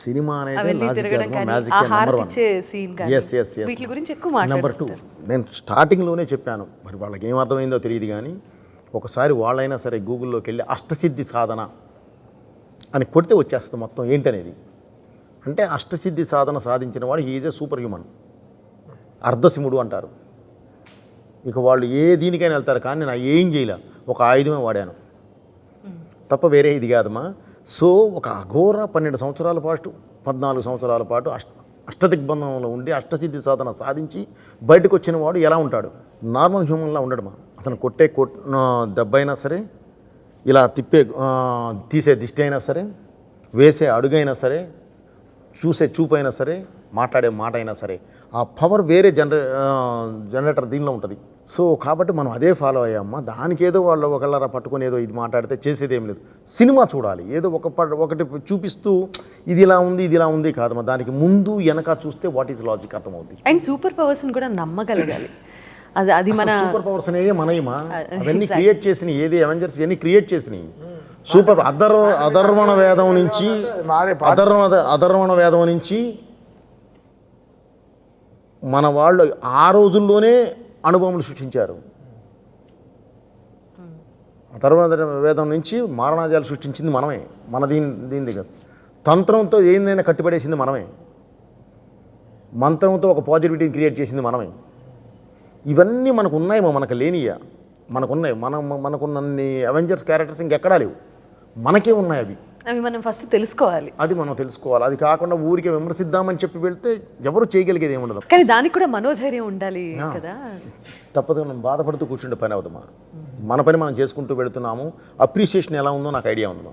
సినిమా అనేది లాజిక్ కాదు, మా మ్యాజిక్కే. నెంబర్ 1. ఎస్ వీటి గురించి ఎక్కువ నెంబర్ 2 నేను స్టార్టింగ్లోనే చెప్పాను, మరి వాళ్ళకి ఏం అర్థమైందో తెలియదు కానీ ఒకసారి వాళ్ళైనా సరే గూగుల్లోకి వెళ్ళి అష్టసిద్ధి సాధన అని కొడితే వచ్చేస్తుంది మొత్తం ఏంటనేది. అంటే అష్టసిద్ధి సాధన సాధించిన వాడు ఈజ్ ఏ సూపర్ హ్యూమన్. అర్ధశివుడు అంటారు. ఇక వాళ్ళు ఏ దీనికైనా వెళ్తారు, కానీ నేను ఏం చేయలే, ఒక ఆయుధమే వాడాను తప్ప వేరే ఇది కాదమ్మా. సో ఒక అఘోర 12 సంవత్సరాల పాటు 14 సంవత్సరాల పాటు అష్టదిగ్బంధంలో ఉండి అష్టసిద్ధి సాధన సాధించి బయటకు వచ్చిన వాడు ఎలా ఉంటాడు? నార్మల్ హ్యూమన్లా ఉండడమా. అతను కొట్టే దెబ్బ అయినా సరే, ఇలా తీసే దిష్టి అయినా సరే, వేసే అడుగైనా సరే, చూసే చూపు అయినా సరే, మాట్లాడే మాట అయినా సరే, ఆ పవర్ వేరే జనరేటర్ దీనిలో ఉంటుంది. సో కాబట్టి మనం అదే ఫాలో అయ్యామ్మా. దానికి ఏదో వాళ్ళు ఒకళ్ళరా పట్టుకొని ఏదో ఇది మాట్లాడితే చేసేది ఏం లేదు. సినిమా చూడాలి, ఏదో ఒకటి చూపిస్తూ ఇది ఇలా ఉంది ఇది ఇలా ఉంది కాదమ్మా. దానికి ముందు వెనక చూస్తే వాట్ ఈజ్ లాజిక్ అర్థమవుతుంది. అండ్ సూపర్ పవర్స్ని కూడా నమ్మగలగాలి. అది మన సూపర్ పవర్స్ అనేవి మనయమా, అవన్నీ క్రియేట్ చేసినాయి. ఏది అవెంజర్స్ ఇవన్నీ క్రియేట్ చేసినాయి. సూపర్ అధర్వణ వేదం నుంచి అధర్వణ వేదం నుంచి మన వాళ్ళు ఆ రోజుల్లోనే అనుభవములు సృష్టించారు. అధర్వణ వేదం నుంచి మారణాజాలు సృష్టించింది మనమే. దీని దగ్గర తంత్రంతో ఏందైనా కట్టిపడేసింది మనమే. మంత్రంతో ఒక పాజిటివిటీని క్రియేట్ చేసింది మనమే. ఇవన్నీ మనకు ఉన్నాయేమో, మనకు లేనియా, మనకున్నాయి. మనకున్నన్ని అవెంజర్స్ క్యారెక్టర్స్ ఇంకెక్కడా లేవు, మనకే ఉన్నాయి. అవి మనం ఫస్ట్ తెలుసుకోవాలి. అది మనం తెలుసుకోవాలి. అది కాకుండా ఊరికే విమర్శిద్దామని చెప్పి వెళ్తే ఎవరు చేయగలిగేది ఏమి ఉండదు. కానీ దానికి కూడా మనోధైర్యం ఉండాలి కదా. తప్పదు, మనం బాధపడుతూ కూర్చుంటే పని అవుతామా. మన పని మనం చేసుకుంటూ వెళుతున్నాము. అప్రిసియేషన్ ఎలా ఉందో నాకు ఐడియా ఉందమ్మా.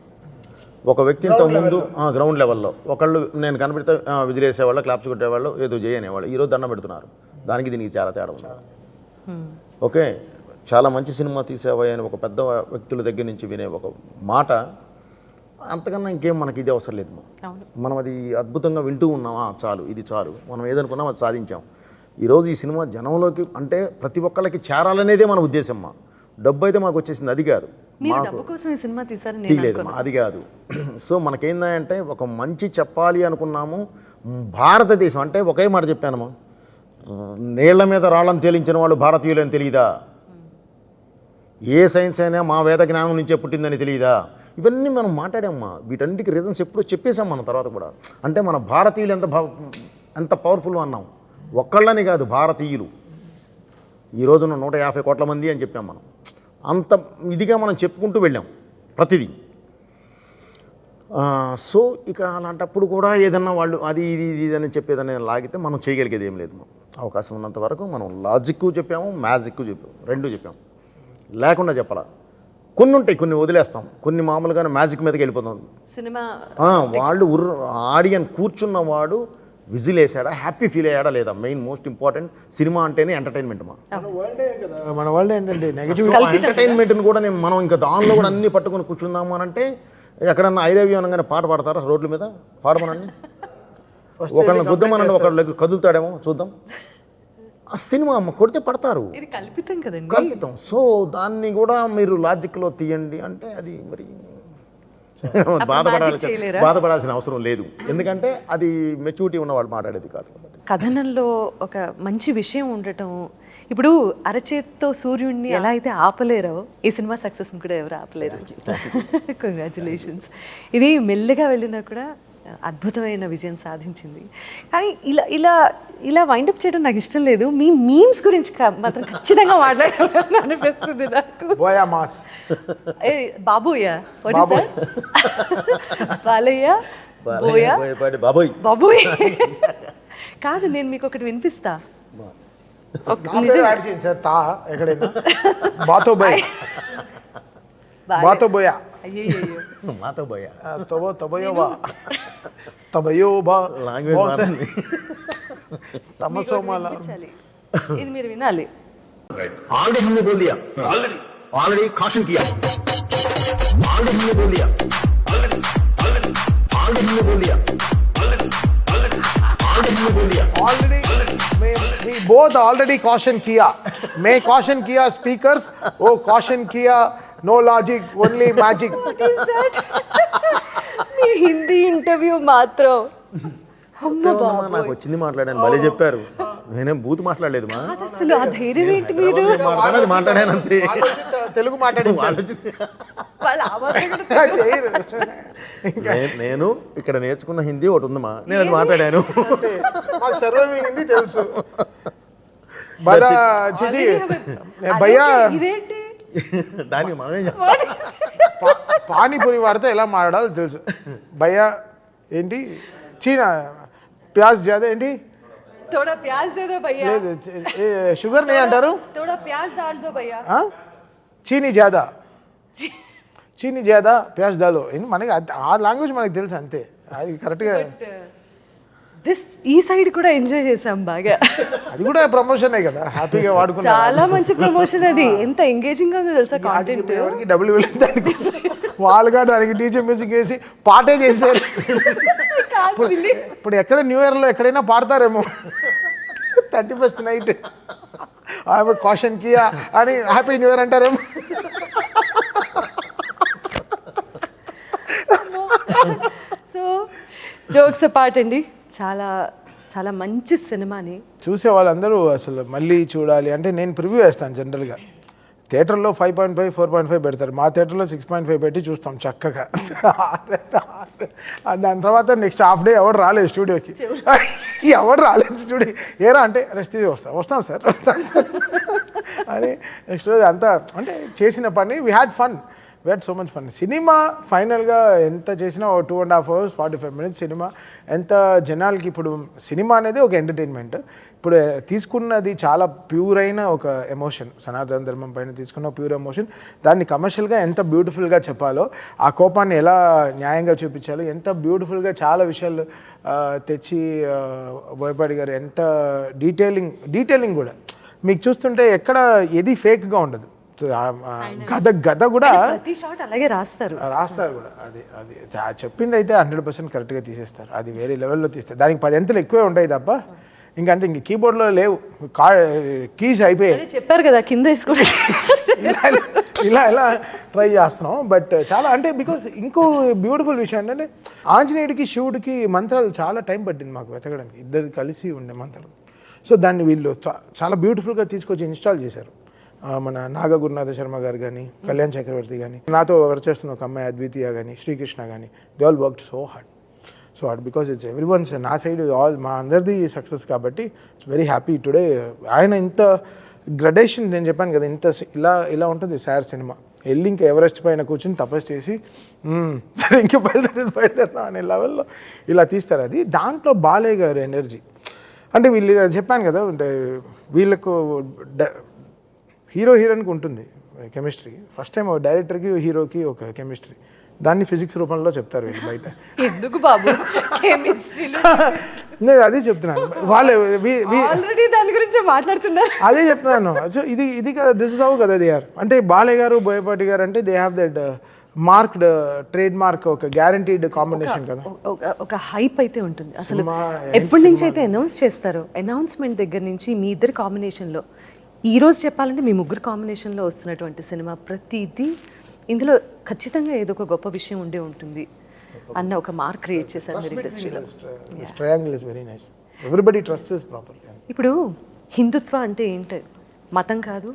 ఒక వ్యక్తి ఇంత ముందు గ్రౌండ్ లెవెల్లో ఒకళ్ళు నేను కనబడితే విజిలేసేవాళ్ళు, క్లాప్స్ కొట్టేవాళ్ళు, ఏదో చేయనేవాళ్ళు, ఈరోజు దండం పెడుతున్నారు. దానికి దీనికి చాలా తేడా ఉంది. ఓకే, చాలా మంచి సినిమా తీసేవా అని ఒక పెద్ద వ్యక్తుల దగ్గర నుంచి వినే ఒక మాట, అంతకన్నా ఇంకేం మనకి ఇది అవసరం లేదు. మనం అది అద్భుతంగా వింటూ ఉన్నామా, చాలు, ఇది చాలు. మనం ఏదనుకున్నాం అది సాధించాం. ఈరోజు ఈ సినిమా జనంలోకి అంటే ప్రతి ఒక్కళ్ళకి చేరాలనేదే మన ఉద్దేశం. డబ్బు అయితే మాకు వచ్చేసింది, అది కాదు. తీయలేదు, అది కాదు. సో మనకేందంటే ఒక మంచి చెప్పాలి అనుకున్నాము. భారతదేశం అంటే ఒకే మాట చెప్పానమ్మా, నీళ్ల మీద రాళ్ళని తేలించిన వాళ్ళు భారతీయులని తెలియదా? ఏ సైన్స్ అయినా మా వేద జ్ఞానం నుంచే పుట్టిందని తెలియదా? ఇవన్నీ మనం మాట్లాడామ్మా. వీటన్నిటికి రీజన్స్ ఎప్పుడో చెప్పేశాం మనం తర్వాత కూడా. అంటే మన భారతీయులు ఎంత పవర్ఫుల్ అన్నాం. ఒక్కళ్ళని కాదు, భారతీయులు ఈ రోజున 150 కోట్ల మంది అని చెప్పాం మనం. అంత ఇదిగా మనం చెప్పుకుంటూ వెళ్ళాం ప్రతిదీ. సో ఇక అలాంటప్పుడు కూడా ఏదన్నా వాళ్ళు అది ఇది అని చెప్పేదని లాగితే మనం చేయగలిగేది ఏం లేదు. అవకాశం ఉన్నంత వరకు మనం లాజిక్ చెప్పాము, మ్యాజిక్ చెప్పాము, రెండు చెప్పాము. లేకుండా చెప్పాలా. కొన్ని ఉంటాయి, కొన్ని వదిలేస్తాం, కొన్ని మామూలుగానే మ్యాజిక్ మీదకి వెళ్ళిపోతాం. సినిమా వాళ్ళు ఆడియన్ కూర్చున్నవాడు విజిల్ వేసాడా, హ్యాపీ ఫీల్ అయ్యాడా లేదా, మెయిన్ మోస్ట్ ఇంపార్టెంట్. సినిమా అంటేనే ఎంటర్టైన్మెంట్. మన వరల్డ్ ఏంటంటే నెగటివ్ ఎంటర్టైన్మెంట్ని కూడా మనం ఇంకా దానిలో కూడా అన్ని పట్టుకొని కూర్చుందాము అని అంటే ఎక్కడన్నా ఐ లవ్ యూ అనగానే పాట పాడతారా రోడ్ల మీద? పాడమనండి. ఒకళ్ళని గుద్దమనండి, ఒకళ్ళకి కదులుతాడేమో చూద్దాం. ఆ సినిమా కొడితే పడతారు, ఇది కల్పితం కదండి, కల్పితం. సో దాన్ని కూడా మీరు లాజిక్లో తీయండి అంటే అది మరి బాధపడాల్సిన అవసరం లేదు. ఎందుకంటే అది మెచ్యూరిటీ ఉన్నవాళ్ళు మాట్లాడేది కాదు. కథనంలో ఒక మంచి విషయం ఉండటం. ఇప్పుడు అరచేత్తో సూర్యుడిని ఎలా అయితే ఆపలేరో ఈ సినిమా సక్సెస్ని కూడా ఎవరు ఆపలేరు. కంగ్రాచులేషన్స్. ఇది మెల్లగా వెళ్ళినా కూడా అద్భుతమైన విజయం సాధించింది. కానీ ఇలా ఇలా ఇలా వైండప్ చేయడం నాకు ఇష్టం లేదు. మీ మీమ్స్ గురించి మాత్రం ఖచ్చితంగా మాట్లాడాలని అనిపిస్తుంది నాకు. బాబోయా, బాలయ్య, బోయా, బాబోయ్ కాదు. నేను మీకు ఒకటి వినిపిస్తా. ఇది మీరు వినాలి. ऑलरेडी caution किया, ऑलरेडी हमने बोल दिया, ऑलरेडी हमने बोल दिया, we both already caution किया. मैं caution किया speakers, वो caution किया no logic, only magic. మీ హిందీ ఇంటర్వ్యూ మాత్రం నాకు వచ్చింది మాట్లాడాను, భలే చెప్పారు. నేనేం బూత్ మాట్లాడలేదు. అసలు ఆ ధైర్యం ఏంటి? మీరు మాట్లాడాను అంతే, తెలుగు మాట్లాడి నేను ఇక్కడ నేర్చుకున్న హిందీ ఒకటి ఉందమ్మా, నేను అది మాట్లాడాను. సర్వం హిందీ తెలుసు. బాదా చిచి భయ్యా ఇదేంటి దానికి మనమే చేస్తాం. పానీపూరి వాడితే ఎలా మాట్లాడాలో తెలుసు. భయ్యా ఏంటి చీనా ప్యాజ్ జాదా ఏంటి थोड़ा प्याज दे दो भैया లేదు షుగర్ నే అంటారు थोड़ा प्याज डाल दो भैया చీనీ జాదా చీనీ జాదా ప్యాజ్ దాలో మనకి ఆ లాంగ్వేజ్ మనకి తెలుసు అంతే. అది కరెక్ట్గా దిస్ ఈ సైడ్ కూడా ఎంజాయ్ చేసాం బాగా. అది కూడా ప్రమోషనే కదా, హ్యాపీగా వాడుకున్నాం. చాలా మంచి ప్రమోషన్ అది. ఎంత ఎంగేజింగ్ గా ఉందో తెలుసా కాంటెంట్. ఎవరికి డబ్బులు వెళ్ళింది దానికి, వాళ్ళుగా దానికి డీజే మ్యూజిక్ వేసి పాటే చేశారు. ఇప్పుడు ఎక్కడ న్యూ ఇయర్లో ఎక్కడైనా పాడతారేమో 31st నైట్ కాషన్ కియా అని హ్యాపీ న్యూ ఇయర్ అంటారేమో. సో జోక్స్ అపార్ట్ అండి, చాలా చాలా మంచి సినిమాని చూసే వాళ్ళందరూ అసలు మళ్ళీ చూడాలి అంటే నేను ప్రివ్యూ వేస్తాను. జనరల్గా థియేటర్లో 5.5 4.5 పెడతారు, మా థియేటర్లో 6.5 పెట్టి చూస్తాం చక్కగా. దాని తర్వాత నెక్స్ట్ హాఫ్ డే ఎవరు రాలేదు స్టూడియోకి, ఎవరు రాలేదు స్టూడియో ఏరా అంటే రెస్ట్ వస్తాం సార్ అని నెక్స్ట్ రోజు అంతా అంటే చేసిన పని we had fun, we had so much fun. Cinema ఫైనల్గా ఎంత చేసినా 2.5 hours 45 minutes సినిమా. ఎంత జనాలకి ఇప్పుడు సినిమా అనేది ఒక ఎంటర్టైన్మెంట్, ఇప్పుడు తీసుకున్నది చాలా ప్యూర్ అయిన ఒక ఎమోషన్, సనాతన ధర్మం పైన తీసుకున్న ప్యూర్ ఎమోషన్. దాన్ని కమర్షియల్గా ఎంత బ్యూటిఫుల్గా చెప్పాలో, ఆ కోపాన్ని ఎలా న్యాయంగా చూపించాలో, ఎంత బ్యూటిఫుల్గా చాలా విషయాలు తెచ్చి బోయపాటి గారు ఎంత డీటెయిలింగ్ కూడా మీకు చూస్తుంటే ఎక్కడ ఏది ఫేక్గా ఉండదు. గద కూడా ప్రతి షాట్ అలాగే రాస్తారు కూడా. అది అది చెప్పింది అయితే 100% కరెక్ట్గా తీసేస్తారు. అది వేరే లెవెల్లో తీస్తారు. దానికి 10 అంతలు ఎక్కువే ఉంటాయి తప్ప ఇంకంతే. ఇంక కీబోర్డ్లో లేవు, కీస్ అయిపోయాయి. చెప్పారు కదా కింద వేసుకుంటే ఇలా ట్రై చేస్తున్నాం. బట్ చాలా అంటే బికాస్ ఇంకో బ్యూటిఫుల్ విషయం ఏంటంటే ఆంజనేయుడికి శివుడికి మంత్రాలు చాలా టైం పట్టింది మాకు వెతకడానికి, ఇద్దరు కలిసి ఉండే మంత్రాలు. సో దాన్ని వీళ్ళు చాలా బ్యూటిఫుల్గా తీసుకొచ్చి ఇన్స్టాల్ చేశారు. మన నాగ గురునాథ శర్మ గారు కానీ, కళ్యాణ్ చక్రవర్తి కానీ, నాతో వర్క్ చేస్తున్న ఒక అమ్మాయి అద్వితీయ కానీ, శ్రీకృష్ణ కానీ, they all worked so hard because it's every once నా సైడ్ ఆల్ మా అందరిది సక్సెస్ కాబట్టి ఇట్స్ వెరీ హ్యాపీ టుడే. ఆయన ఇంత గ్రడేషన్ నేను చెప్పాను కదా, ఇంత ఇలా ఉంటుంది సార్ సినిమా. వెళ్ళి ఇంకా ఎవరెస్ట్ పైన కూర్చొని తపస్సు చేసి సరే ఇంకా బయలుదేరుతాం అనే లెవెల్లో ఇలా తీస్తారు. అది దాంట్లో బాలయ్య గారు ఎనర్జీ అంటే వీళ్ళు చెప్పాను కదా, అంటే వీళ్ళకు హీరో హీరోయిన్కి ఉంటుంది కెమిస్ట్రీ. ఫస్ట్ టైం డైరెక్టర్కి హీరోకి ఒక కెమిస్ట్రీ, దాన్ని ఫిజిక్స్ రూపంలో చెప్తారు వీళ్ళు బయట. ఎందుకు బాబు నేను అదే చెప్తున్నాను, వాళ్ళు ఆల్రెడీ దాని గురించి మాట్లాడుతున్నారు. అదే చెప్తున్నాను. సో ఇది కదా, దిస్ ఇస్ హౌ కదా దే ఆర్. అంటే బాలయ్య గారు బోయపాటి గారు అంటే they have that marked trade mark, ఒక గ్యారంటీడ్ కాంబినేషన్ కదా. ఒక హైప్ అయితే ఉంటుంది అసలు. ఎప్పటి నుంచి అయితే అనౌన్స్ చేస్తారో, అనౌన్స్మెంట్ దగ్గర నుంచి మీ ఇద్దరు కాంబినేషన్లో, ఈ రోజు చెప్పాలంటే మీ ముగ్గురు కాంబినేషన్లో వస్తున్నటువంటి సినిమా ప్రతిదీ ఇందులో ఖచ్చితంగా ఏదో ఒక గొప్ప విషయం ఉండే ఉంటుంది అన్న ఒక మార్క్ క్రియేట్ చేశారు మీరు ఇండస్ట్రీలో. Triangle is very nice, everybody trust is proper. ఇప్పుడు హిందుత్వ అంటే ఏంటి? మతం కాదు,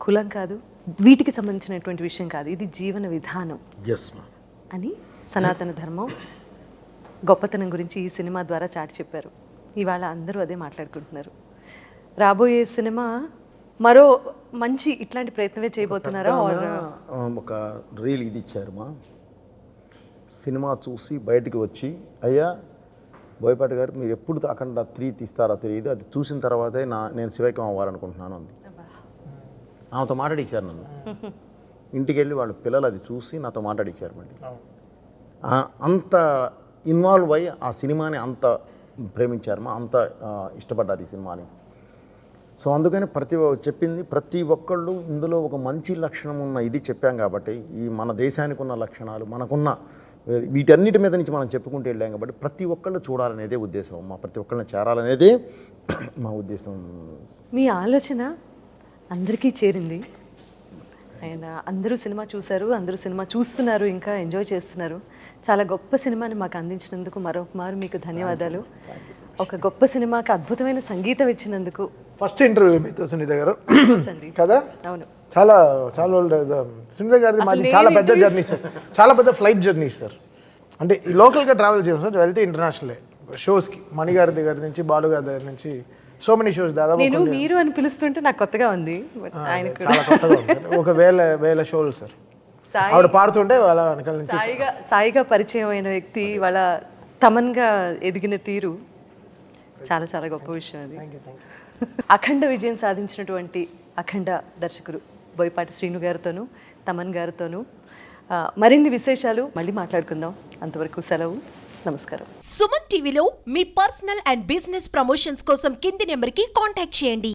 కులం కాదు, వీటికి సంబంధించినటువంటి విషయం కాదు, ఇది జీవన విధానం అని సనాతన ధర్మం గొప్పతనం గురించి ఈ సినిమా ద్వారా చాటి చెప్పారు. ఇవాళ అందరూ అదే మాట్లాడుకుంటున్నారు. రాబోయే సినిమా మరో మంచి ఇట్లాంటి ప్రయత్నమే చేయబోతున్నారా? ఒక రీల్ ఇది ఇచ్చారు మా సినిమా చూసి బయటికి వచ్చి, అయ్యా బోయపాటి గారు మీరు ఎప్పుడు అఖండ 3 తీస్తారో తెలియదు, అది చూసిన తర్వాతే నేను శివైక్యం అవ్వాలనుకుంటున్నాను అంది. ఆమెతో మాట్లాడిచ్చారు నన్ను. ఇంటికి వెళ్ళి వాళ్ళ పిల్లలు అది చూసి నాతో మాట్లాడిచ్చారు. మళ్ళీ అంత ఇన్వాల్వ్ అయ్యి ఆ సినిమాని అంత ప్రేమించారు మా, అంత ఇష్టపడ్డారు ఈ సినిమాని. సో అందుకని చెప్పింది ప్రతి ఒక్కళ్ళు ఇందులో ఒక మంచి లక్షణం ఉన్న ఇది చెప్పాం కాబట్టి, ఈ మన దేశానికి ఉన్న లక్షణాలు మనకున్న వీటన్నిటి మీద నుంచి మనం చెప్పుకుంటూ వెళ్ళాం కాబట్టి ప్రతి ఒక్కళ్ళు చూడాలనేదే ఉద్దేశం మా, ప్రతి ఒక్కళ్ళని చేరాలనేదే మా ఉద్దేశం. మీ ఆలోచన అందరికీ చేరింది. అండ్ అందరూ సినిమా చూశారు, అందరూ సినిమా చూస్తున్నారు, ఇంకా ఎంజాయ్ చేస్తున్నారు. చాలా గొప్ప సినిమాని మాకు అందించినందుకు మరొకమారు మీకు ధన్యవాదాలు. ఒక గొప్ప సినిమాకి అద్భుతమైన సంగీతం ఇచ్చినందుకు. ఫస్ట్ ఇంటర్వ్యూ మీతో సునీత గారు కదా, అవును, చాలా సునీత గారిది మాది చాలా పెద్ద జర్నీ సార్, చాలా పెద్ద ఫ్లైట్ జర్నీ సార్. అంటే లోకల్గా ట్రావెల్ చేయం సార్, వెళ్తే ఇంటర్నేషనలే షోస్కి, మణిగారి దగ్గర నుంచి, బాలు గారి దగ్గర నుంచి సో మెనీ షోస్ దాదాపు నేను మీరు అని పిలుస్తుంటే నాకు కొత్తగా ఉంది బట్ ఆయన కూడా చాలా కొత్తగా ఉంది సార్. ఒక వేల షోలు సార్. సాయి ఆవిడ పాడుతుంటే వాళ్ళ వెనకాల నుంచి సాయిగా పరిచయం అయిన వ్యక్తి వాళ్ళ తమన్గా ఎదిగిన తీరు చాలా చాలా గొప్ప విషయం అది. అఖండ విజయం సాధించినటువంటి అఖండ దర్శకుడు బోయపాటి శ్రీను గారితోనూ తమన్ గారితోనూ మరిన్ని విశేషాలు మళ్ళీ మాట్లాడుకుందాం. అంతవరకు సెలవు. నమస్కారం. సుమన్ టీవీలో మీ పర్సనల్ అండ్ బిజినెస్ ప్రమోషన్స్ కోసం కింది నెంబర్కి కాంటాక్ట్ చేయండి.